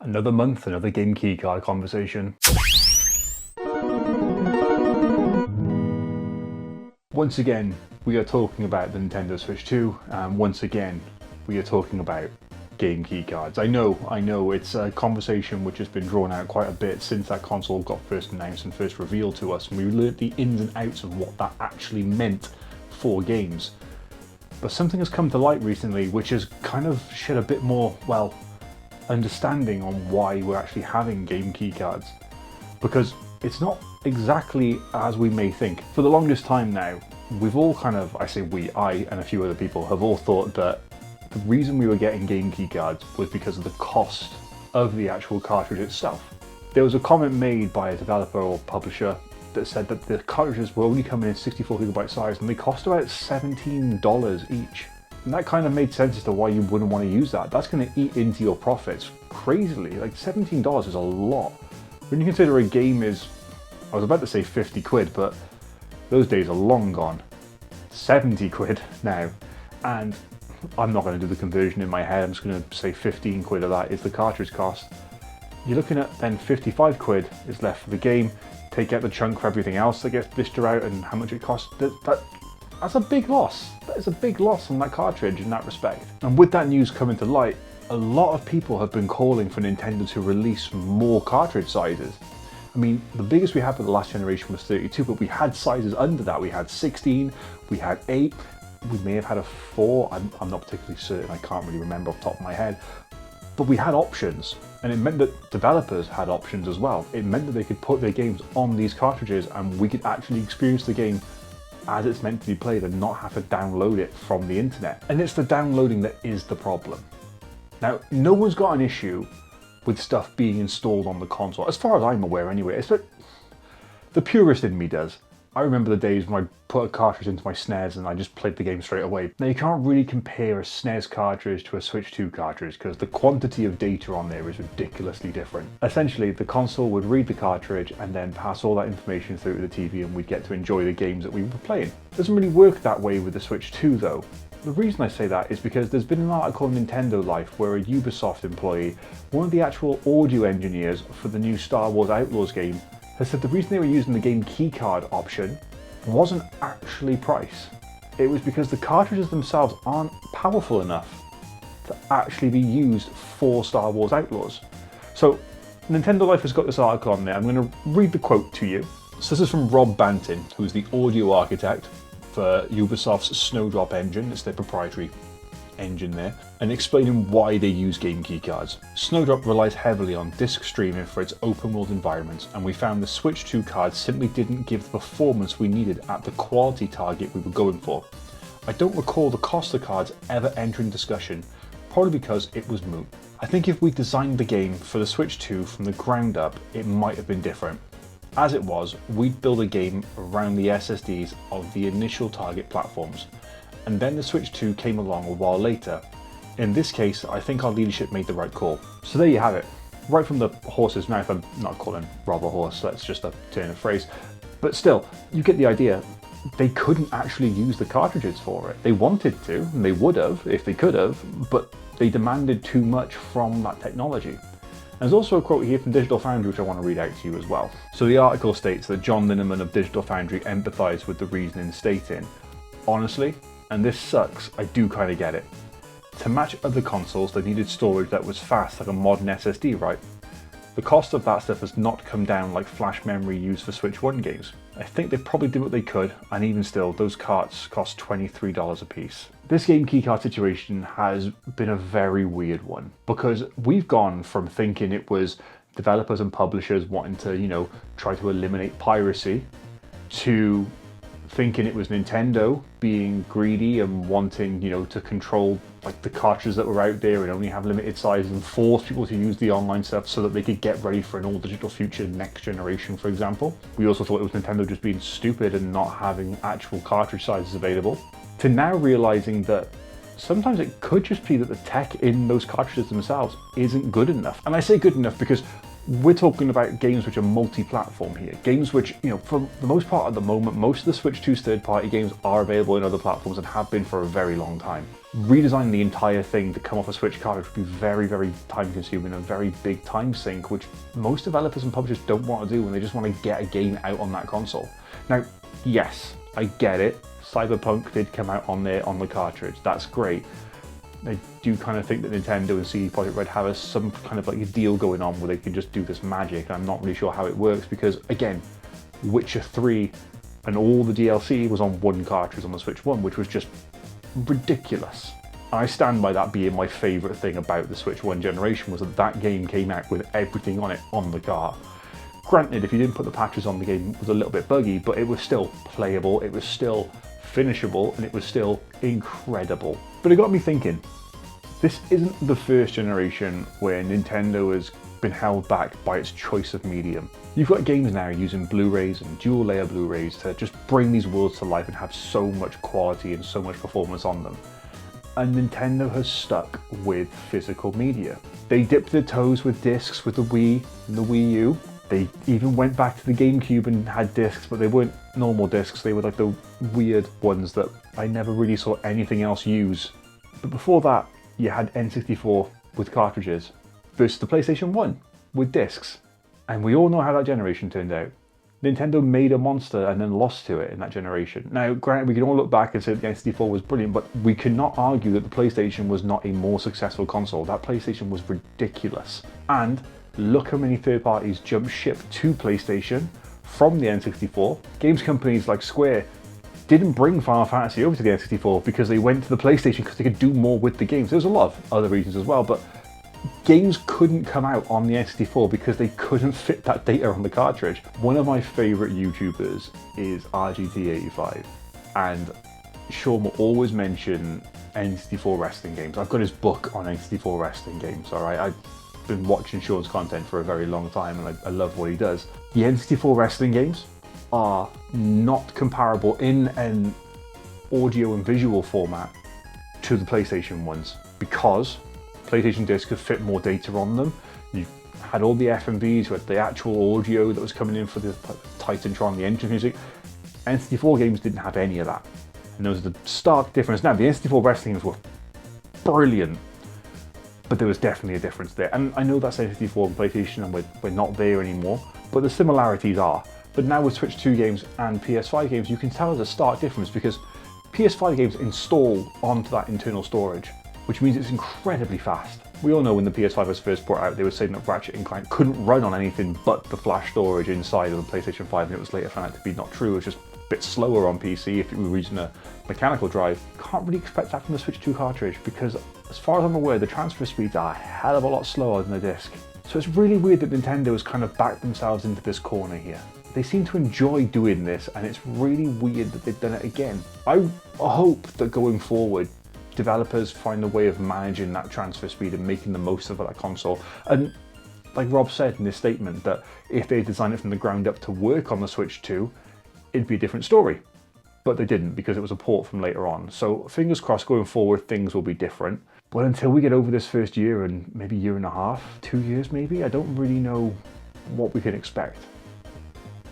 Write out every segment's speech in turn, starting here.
Another month, another game keycard conversation. Once again, we are talking about the Nintendo Switch 2, and once again, we are talking about game keycards. I know, it's a conversation which has been drawn out quite a bit since that console got first announced and first revealed to us, and we learned the ins and outs of what that actually meant for games. But something has come to light recently which has kind of shed a bit more, well, understanding on why we're actually having game keycards. Because it's not exactly as we may think. For the longest time now, we've all kind of, I say we, I and a few other people have all thought that the reason we were getting game keycards was because of the cost of the actual cartridge itself. There was a comment made by a developer or publisher that said that the cartridges were only coming in 64GB size and they cost about $17 each. And that kind of made sense as to why you wouldn't want to use that. That's going to eat into your profits crazily. Like $17 is a lot. When you consider a game is, I was about to say 50 quid, but those days are long gone. 70 quid now. And I'm not going to do the conversion in my head. I'm just going to say 15 quid of that is the cartridge cost. You're looking at then 55 quid is left for the game. Take out the chunk for everything else that gets blistered out and how much it costs. That's a big loss. That is a big loss on that cartridge in that respect. And with that news coming to light, a lot of people have been calling for Nintendo to release more cartridge sizes. I mean, the biggest we had for the last generation was 32, but we had sizes under that. We had 16, we had 8, we may have had a 4, I'm not particularly certain, I can't really remember off the top of my head. But we had options, and it meant that developers had options as well. It meant that they could put their games on these cartridges and we could actually experience the game as it's meant to be played and not have to download it from the internet. And it's the downloading that is the problem. Now, no one's got an issue with stuff being installed on the console, as far as I'm aware anyway. The purist in me does. I remember the days when I put a cartridge into my SNES and I just played the game straight away. Now you can't really compare a SNES cartridge to a Switch 2 cartridge because the quantity of data on there is ridiculously different. Essentially, the console would read the cartridge and then pass all that information through to the TV and we'd get to enjoy the games that we were playing. It doesn't really work that way with the Switch 2 though. The reason I say that is because there's been an article on Nintendo Life where a Ubisoft employee, one of the actual audio engineers for the new Star Wars Outlaws game, has said the reason they were using the game keycard option wasn't actually price. It was because the cartridges themselves aren't powerful enough to actually be used for Star Wars Outlaws. So Nintendo Life has got this article on there. I'm going to read the quote to you. So this is from Rob Banton, who's the audio architect for Ubisoft's Snowdrop engine. It's their proprietary engine there, and explaining why they use game keycards. Snowdrop relies heavily on disk streaming for its open world environments, and we found the Switch 2 cards simply didn't give the performance we needed at the quality target we were going for. I don't recall the cost of cards ever entering discussion, probably because it was moot. I think if we designed the game for the Switch 2 from the ground up, it might have been different. As it was, we'd build a game around the SSDs of the initial target platforms, and then the Switch 2 came along a while later. In this case, I think our leadership made the right call. So there you have it. Right from the horse's mouth. I'm not calling Rob a horse, that's just a turn of phrase. But still, you get the idea. They couldn't actually use the cartridges for it. They wanted to, and they would have if they could have, but they demanded too much from that technology. There's also a quote here from Digital Foundry which I want to read out to you as well. So the article states that John Lineman of Digital Foundry empathised with the reasoning, stating, "Honestly, and this sucks, I do kind of get it. To match other consoles, they needed storage that was fast like a modern SSD, right? The cost of that stuff has not come down like flash memory used for Switch 1 games. I think they probably did what they could, and even still, those carts cost $23 a piece." This game keycard situation has been a very weird one, because we've gone from thinking it was developers and publishers wanting to, try to eliminate piracy, to thinking it was Nintendo being greedy and wanting, to control like the cartridges that were out there and only have limited sizes and force people to use the online stuff so that they could get ready for an all digital future next generation, for example. We also thought it was Nintendo just being stupid and not having actual cartridge sizes available, to now realizing that sometimes it could just be that the tech in those cartridges themselves isn't good enough. And I say good enough because We're talking about games which are multi-platform here. Games which, you know, for the most part at the moment, most of the Switch 2's third-party games are available in other platforms and have been for a very long time. Redesigning the entire thing to come off a Switch cartridge would be very, very time-consuming and a very big time sink, which most developers and publishers don't want to do when they just want to get a game out on that console. Now, yes, I get it. Cyberpunk did come out on the cartridge. That's great. I do kind of think that Nintendo and CD Projekt Red have some kind of like a deal going on where they can just do this magic. I'm not really sure how it works because, again, Witcher 3 and all the DLC was on one cartridge on the Switch 1, which was just ridiculous. I stand by that being my favourite thing about the Switch 1 generation, was that that game came out with everything on it on the cart. Granted, if you didn't put the patches on, the game was a little bit buggy, but it was still playable, it was still finishable, and it was still incredible. But it got me thinking, this isn't the first generation where Nintendo has been held back by its choice of medium. You've got games now using Blu-rays and dual layer Blu-rays to just bring these worlds to life and have so much quality and so much performance on them. And Nintendo has stuck with physical media. They dipped their toes with discs with the Wii and the Wii U. They even went back to the GameCube and had discs, but they weren't normal discs, they were like the weird ones that I never really saw anything else use. But before that, you had N64 with cartridges versus the PlayStation 1 with discs. And we all know how that generation turned out. Nintendo made a monster and then lost to it in that generation. Now, granted, we can all look back and say that the N64 was brilliant, but we cannot argue that the PlayStation was not a more successful console. That PlayStation was ridiculous. And look how many third parties jumped ship to PlayStation from the N64. Games companies like Square didn't bring Final Fantasy over to the N64 because they went to the PlayStation because they could do more with the games. There's a lot of other reasons as well, but games couldn't come out on the N64 because they couldn't fit that data on the cartridge. One of my favourite YouTubers is RGT85, and Sean will always mention N64 wrestling games. I've got his book on N64 wrestling games, alright? I've been watching Sean's content for a very long time and I love what he does. The N64 wrestling games are not comparable in an audio and visual format to the PlayStation ones because PlayStation discs could fit more data on them. You had all the FMVs, you had the actual audio that was coming in for the Titantron, the entrance music. N64 games didn't have any of that. And there was the stark difference. Now, the N64 wrestling games were brilliant, but there was definitely a difference there. And I know that's N64 and PlayStation and we're not there anymore, but the similarities are. But now with Switch 2 games and PS5 games, you can tell there's a stark difference because PS5 games install onto that internal storage, which means it's incredibly fast. We all know when the PS5 was first brought out, they were saying that Ratchet & Clank couldn't run on anything but the flash storage inside of the PlayStation 5, and it was later found out to be not true. It was just a bit slower on PC if you were using a mechanical drive. Can't really expect that from the Switch 2 cartridge because, as far as I'm aware, the transfer speeds are a hell of a lot slower than the disc. So it's really weird that Nintendo has kind of backed themselves into this corner here. They seem to enjoy doing this, and it's really weird that they've done it again. I hope that going forward, developers find a way of managing that transfer speed and making the most of that console. And like Rob said in his statement, that if they designed it from the ground up to work on the Switch 2, it'd be a different story. But they didn't because it was a port from later on. So fingers crossed going forward, things will be different. But until we get over this first year and maybe year and a half, 2 years maybe, I don't really know what we can expect.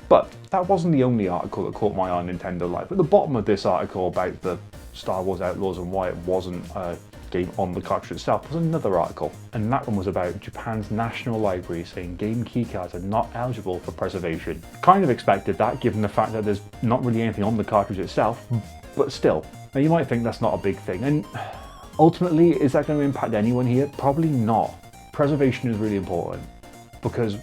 But that wasn't the only article that caught my eye on Nintendo Life. At the bottom of this article about the Star Wars Outlaws and why it wasn't a game on the cartridge itself was another article. And that one was about Japan's National Library saying game keycards are not eligible for preservation. Kind of expected that given the fact that there's not really anything on the cartridge itself, but still. Now you might think that's not a big thing, and ultimately, is that going to impact anyone here? Probably not. Preservation is really important because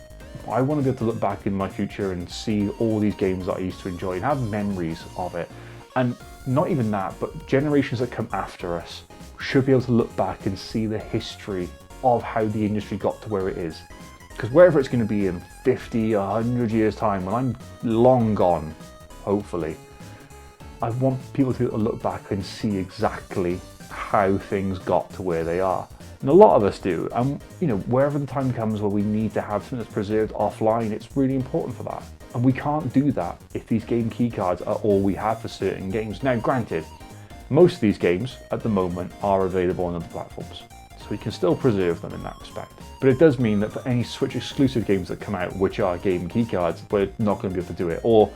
I want to be able to look back in my future and see all these games that I used to enjoy and have memories of it. And not even that, but generations that come after us should be able to look back and see the history of how the industry got to where it is. Because wherever it's going to be in 50, 100 years time, when I'm long gone, hopefully, I want people to be able to look back and see exactly how things got to where they are. And a lot of us do, and you know, wherever the time comes where we need to have something that's preserved offline, it's really important for that. And we can't do that if these game keycards are all we have for certain games. Now granted, most of these games at the moment are available on other platforms. so you can still preserve them in that respect. But it does mean that for any Switch exclusive games that come out, which are game keycards, we're not going to be able to do it. Or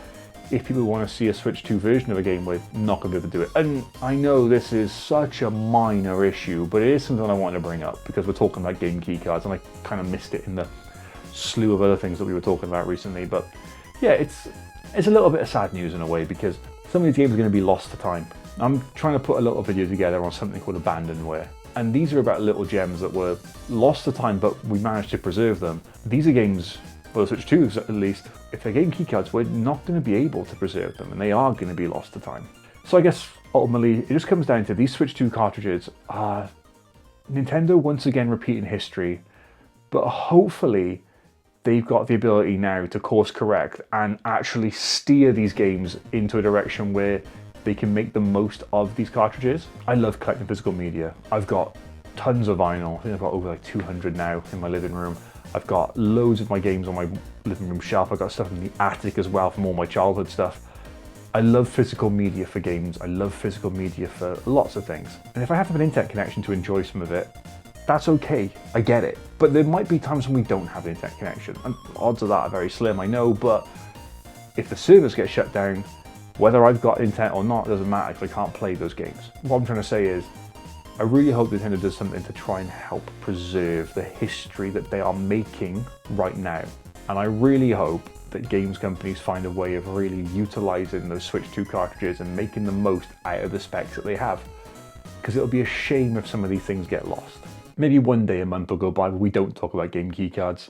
if people want to see a Switch 2 version of a game, we're not going to be able to do it. And I know this is such a minor issue, but it is something I wanted to bring up because we're talking about game keycards, and I kind of missed it in the slew of other things that we were talking about recently. But yeah, it's a little bit of sad news in a way, because some of these games are going to be lost to time. I'm trying to put a little video together on something called abandonware. And these are about little gems that were lost to time, but we managed to preserve them. These are games, well, Switch 2s at least, if they're game keycards, we're not going to be able to preserve them, and they are going to be lost to time. So I guess ultimately it just comes down to these Switch 2 cartridges are Nintendo once again repeating history, but hopefully they've got the ability now to course correct and actually steer these games into a direction where they can make the most of these cartridges. I love collecting physical media. I've got tons of vinyl. I think I've got over like 200 now in my living room. I've got loads of my games on my living room shelf. I've got stuff in the attic as well from all my childhood stuff. I love physical media for games. I love physical media for lots of things. And if I have to have an internet connection to enjoy some of it, that's okay, I get it. But there might be times when we don't have an internet connection. And odds of that are very slim, I know, but if the servers get shut down, whether I've got internet or not, it doesn't matter because I can't play those games. What I'm trying to say is, I really hope Nintendo does something to try and help preserve the history that they are making right now. And I really hope that games companies find a way of really utilizing those Switch 2 cartridges and making the most out of the specs that they have. Because it'll be a shame if some of these things get lost. Maybe one day a month will go by where we don't talk about game keycards.